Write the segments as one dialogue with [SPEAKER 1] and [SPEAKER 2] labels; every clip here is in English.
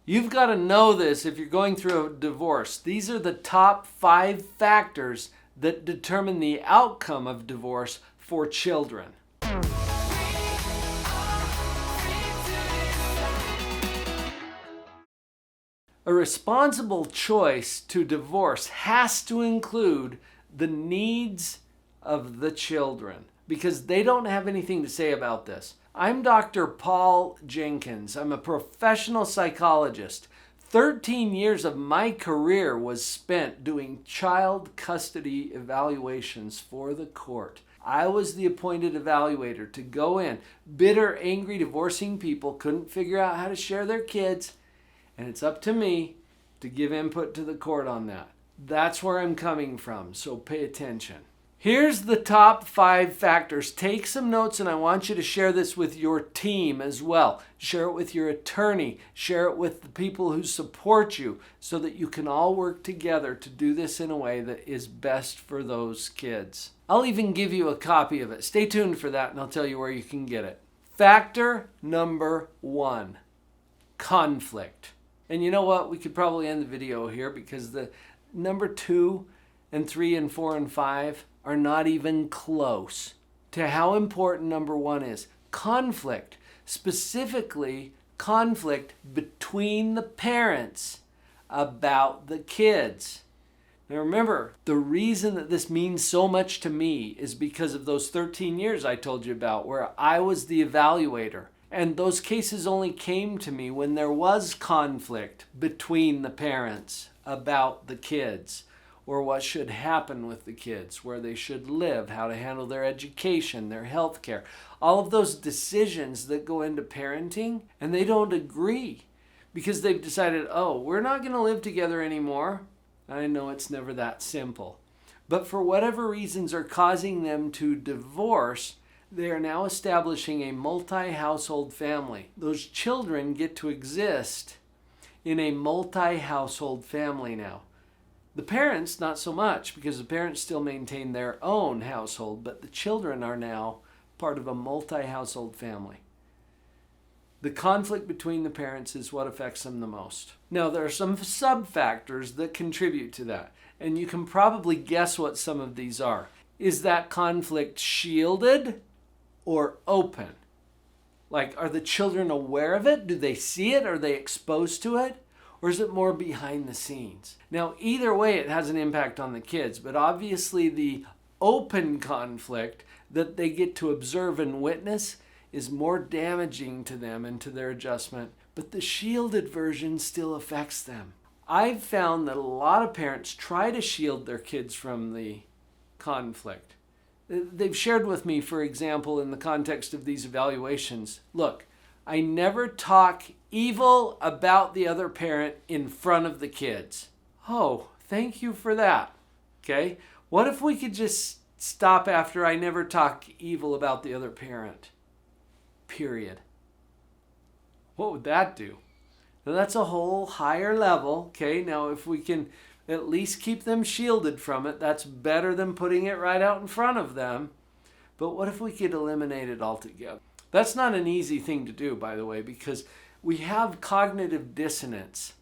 [SPEAKER 1] You've got to know this if you're going through a divorce. These are the top 5 factors that determine the outcome of divorce for children. A responsible choice to divorce has to include the needs of the children, because they don't have anything to say about this. I'm Dr. Paul Jenkins. I'm a professional psychologist. 13 years of my career was spent doing child custody evaluations for the court. I was the appointed evaluator to go in. Bitter, angry, divorcing people couldn't figure out how to share their kids, and it's up to me to give input to the court on that. That's where I'm coming from, so pay attention. Here's the top 5 factors. Take some notes, and I want you to share this with your team as well. Share it with your attorney. Share it with the people who support you so that you can all work together to do this in a way that is best for those kids. I'll even give you a copy of it. Stay tuned for that, and I'll tell you where you can get it. Factor number 1, conflict. And you know what? We could probably end the video here because the number 2 and 3 and 4 and 5 are not even close to how important number 1 is. Conflict, specifically conflict between the parents about the kids. Now remember, the reason that this means so much to me is because of those 13 years I told you about where I was the evaluator. And those cases only came to me when there was conflict between the parents about the kids, or what should happen with the kids, where they should live, how to handle their education, their health care, all of those decisions that go into parenting, and they don't agree because they've decided, oh, we're not going to live together anymore. I know it's never that simple. But for whatever reasons are causing them to divorce, they are now establishing a multi-household family. Those children get to exist in a multi-household family now. The parents, not so much, because the parents still maintain their own household, but the children are now part of a multi-household family. The conflict between the parents is what affects them the most. Now, there are some sub-factors that contribute to that, and you can probably guess what some of these are. Is that conflict shielded or open? Like, are the children aware of it? Do they see it? Are they exposed to it? Or is it more behind the scenes? Now, either way, it has an impact on the kids, but obviously the open conflict that they get to observe and witness is more damaging to them and to their adjustment, but the shielded version still affects them. I've found that a lot of parents try to shield their kids from the conflict. They've shared with me, for example, in the context of these evaluations, look, I never talk evil about the other parent in front of the kids. Oh, thank you for that. Okay? What if we could just stop after I never talk evil about the other parent? Period. What would that do? Now that's a whole higher level. Okay? Now if we can at least keep them shielded from it, that's better than putting it right out in front of them. But what if we could eliminate it altogether? That's not an easy thing to do, by the way, because we have cognitive dissonance.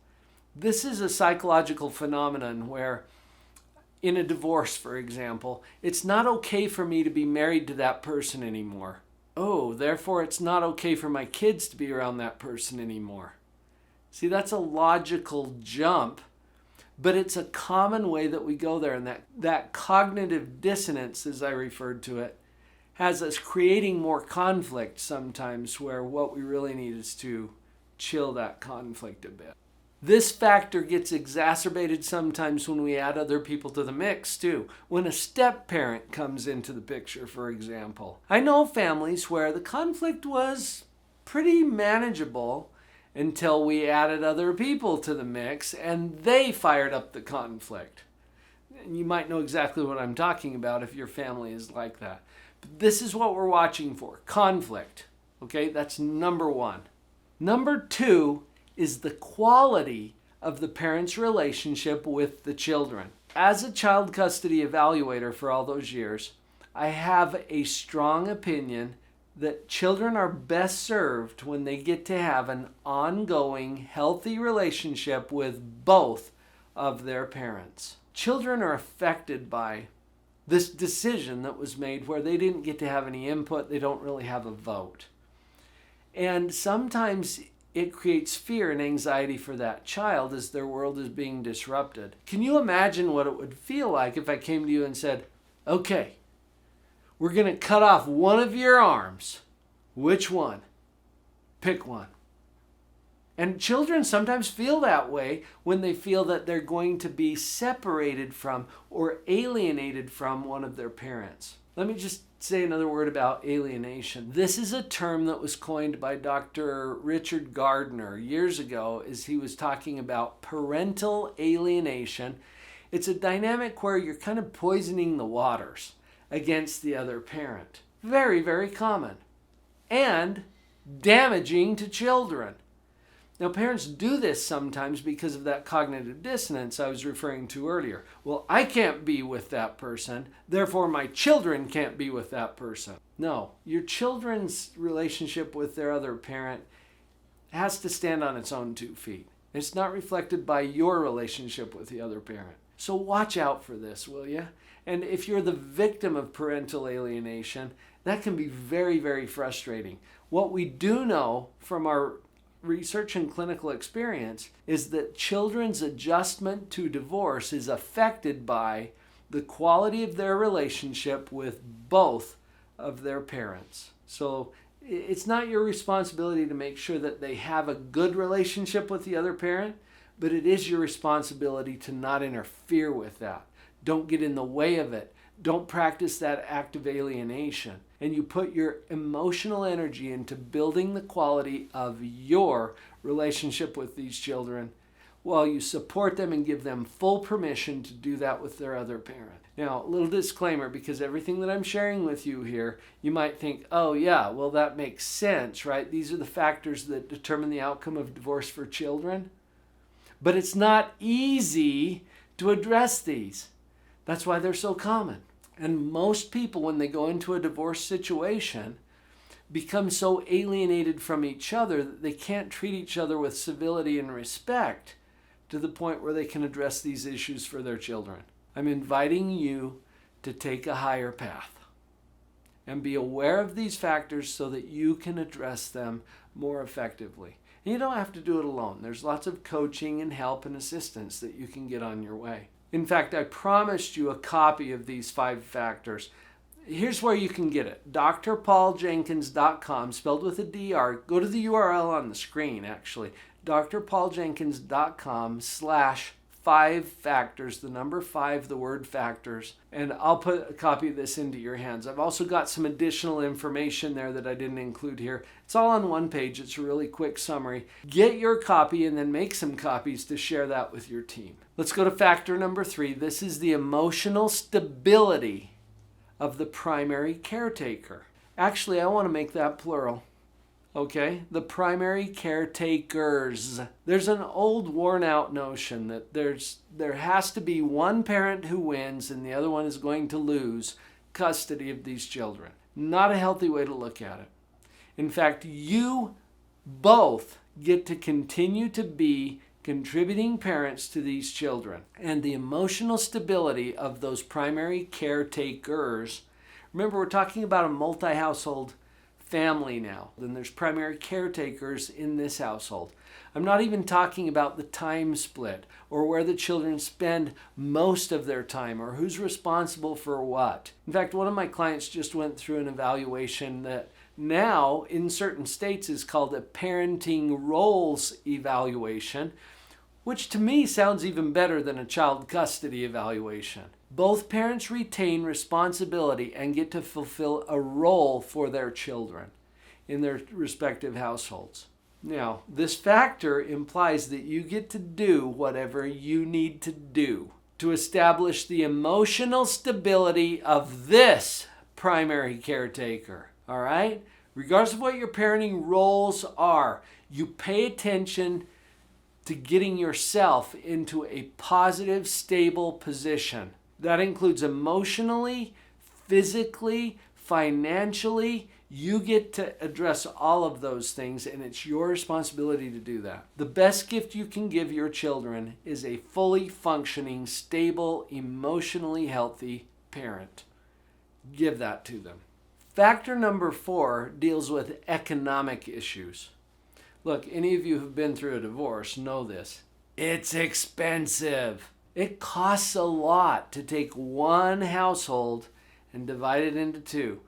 [SPEAKER 1] This is a psychological phenomenon where, in a divorce, for example, it's not okay for me to be married to that person anymore. Oh, therefore it's not okay for my kids to be around that person anymore. See, that's a logical jump, but it's a common way that we go there, and that cognitive dissonance, as I referred to it, has us creating more conflict sometimes, where what we really need is to chill that conflict a bit. This factor gets exacerbated sometimes when we add other people to the mix too. When a step-parent comes into the picture, for example. I know families where the conflict was pretty manageable until we added other people to the mix and they fired up the conflict. And you might know exactly what I'm talking about if your family is like that. But this is what we're watching for, conflict. Okay, that's number 1. Number 2 is the quality of the parents' relationship with the children. As a child custody evaluator for all those years, I have a strong opinion that children are best served when they get to have an ongoing, healthy relationship with both of their parents. Children are affected by this decision that was made where they didn't get to have any input, they don't really have a vote. And sometimes it creates fear and anxiety for that child as their world is being disrupted. Can you imagine what it would feel like if I came to you and said, okay, we're going to cut off one of your arms. Which one? Pick one. And children sometimes feel that way when they feel that they're going to be separated from or alienated from one of their parents. Let me just say another word about alienation. This is a term that was coined by Dr. Richard Gardner years ago as he was talking about parental alienation. It's a dynamic where you're kind of poisoning the waters against the other parent. Very, very common. And damaging to children. Now, parents do this sometimes because of that cognitive dissonance I was referring to earlier. Well, I can't be with that person, therefore my children can't be with that person. No, your children's relationship with their other parent has to stand on its own 2 feet. It's not reflected by your relationship with the other parent. So watch out for this, will you? And if you're the victim of parental alienation, that can be very, very frustrating. What we do know from our research and clinical experience is that children's adjustment to divorce is affected by the quality of their relationship with both of their parents. So it's not your responsibility to make sure that they have a good relationship with the other parent, but it is your responsibility to not interfere with that. Don't get in the way of it. Don't practice that act of alienation. And you put your emotional energy into building the quality of your relationship with these children while you support them and give them full permission to do that with their other parent. Now, a little disclaimer, because everything that I'm sharing with you here, you might think, oh yeah, well that makes sense, right? These are the factors that determine the outcome of divorce for children. But it's not easy to address these. That's why they're so common. And most people, when they go into a divorce situation, become so alienated from each other that they can't treat each other with civility and respect to the point where they can address these issues for their children. I'm inviting you to take a higher path and be aware of these factors so that you can address them more effectively. And you don't have to do it alone. There's lots of coaching and help and assistance that you can get on your way. In fact, I promised you a copy of these 5 factors. Here's where you can get it. drpauljenkins.com, spelled with a DR. Go to the URL on the screen, actually. drpauljenkins.com/5 factors, the number 5, the word factors. And I'll put a copy of this into your hands. I've also got some additional information there that I didn't include here. It's all on one page. It's a really quick summary. Get your copy and then make some copies to share that with your team. Let's go to factor number 3. This is the emotional stability of the primary caretaker. Actually, I want to make that plural. Okay? The primary caretakers. There's an old worn out notion that there has to be one parent who wins and the other one is going to lose custody of these children. Not a healthy way to look at it. In fact, you both get to continue to be contributing parents to these children. And the emotional stability of those primary caretakers. Remember, we're talking about a multi-household family now. Then there's primary caretakers in this household. I'm not even talking about the time split or where the children spend most of their time or who's responsible for what. In fact, one of my clients just went through an evaluation that now in certain states is called a parenting roles evaluation, which to me sounds even better than a child custody evaluation. Both parents retain responsibility and get to fulfill a role for their children in their respective households. Now, this factor implies that you get to do whatever you need to do to establish the emotional stability of this primary caretaker. All right? Regardless of what your parenting roles are, you pay attention to getting yourself into a positive, stable position. That includes emotionally, physically, financially. You get to address all of those things, and it's your responsibility to do that. The best gift you can give your children is a fully functioning, stable, emotionally healthy parent. Give that to them. Factor number 4 deals with economic issues. Look, any of you who've been through a divorce know this. It's expensive. It costs a lot to take one household and divide it into two,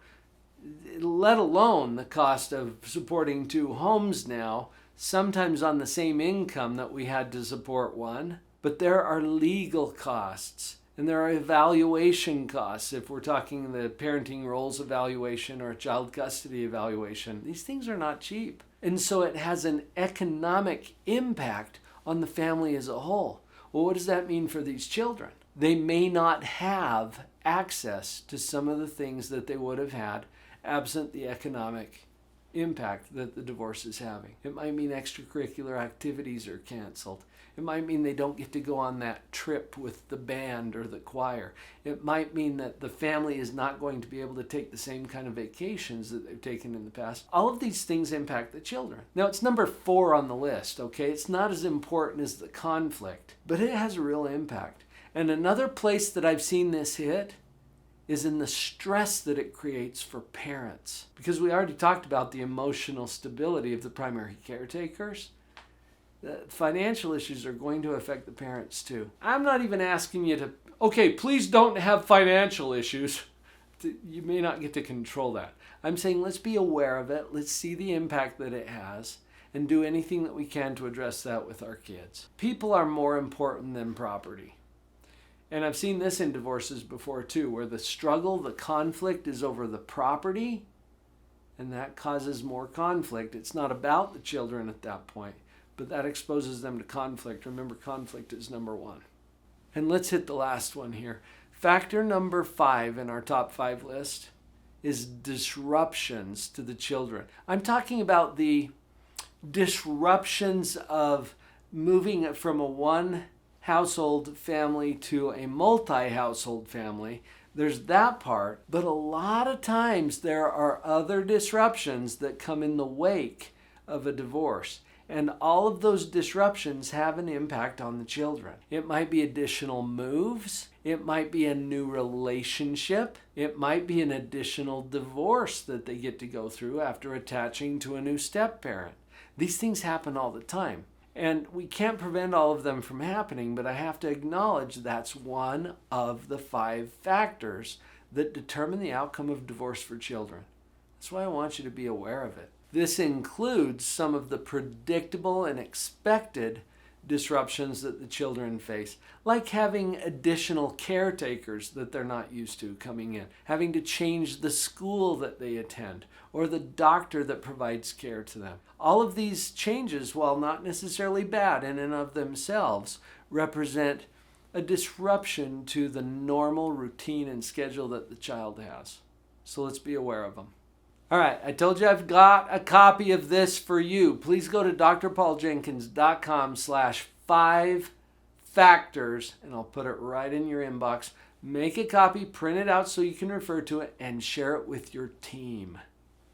[SPEAKER 1] let alone the cost of supporting 2 homes now, sometimes on the same income that we had to support one. But there are legal costs, and there are evaluation costs if we're talking the parenting roles evaluation or child custody evaluation. These things are not cheap. And so it has an economic impact on the family as a whole. Well, what does that mean for these children? They may not have access to some of the things that they would have had absent the economic impact that the divorce is having. It might mean extracurricular activities are canceled. It might mean they don't get to go on that trip with the band or the choir. It might mean that the family is not going to be able to take the same kind of vacations that they've taken in the past. All of these things impact the children. Now, it's number 4 on the list, okay? It's not as important as the conflict, but it has a real impact. And another place that I've seen this hit is in the stress that it creates for parents. Because we already talked about the emotional stability of the primary caretakers. The financial issues are going to affect the parents too. I'm not even asking you to, okay, please don't have financial issues. You may not get to control that. I'm saying let's be aware of it. Let's see the impact that it has and do anything that we can to address that with our kids. People are more important than property. And I've seen this in divorces before too, where the struggle, the conflict is over the property, and that causes more conflict. It's not about the children at that point, but that exposes them to conflict. Remember, conflict is number 1. And let's hit the last one here. Factor number 5 in our top 5 list is disruptions to the children. I'm talking about the disruptions of moving from a one household family to a multi-household family. There's that part, but a lot of times there are other disruptions that come in the wake of a divorce. And all of those disruptions have an impact on the children. It might be additional moves. It might be a new relationship. It might be an additional divorce that they get to go through after attaching to a new step-parent. These things happen all the time. And we can't prevent all of them from happening, but I have to acknowledge that's one of the 5 factors that determine the outcome of divorce for children. That's why I want you to be aware of it. This includes some of the predictable and expected disruptions that the children face, like having additional caretakers that they're not used to coming in, having to change the school that they attend, or the doctor that provides care to them. All of these changes, while not necessarily bad in and of themselves, represent a disruption to the normal routine and schedule that the child has. So let's be aware of them. All right, I told you I've got a copy of this for you. Please go to drpauljenkins.com/5 factors, and I'll put it right in your inbox. Make a copy, print it out so you can refer to it, and share it with your team.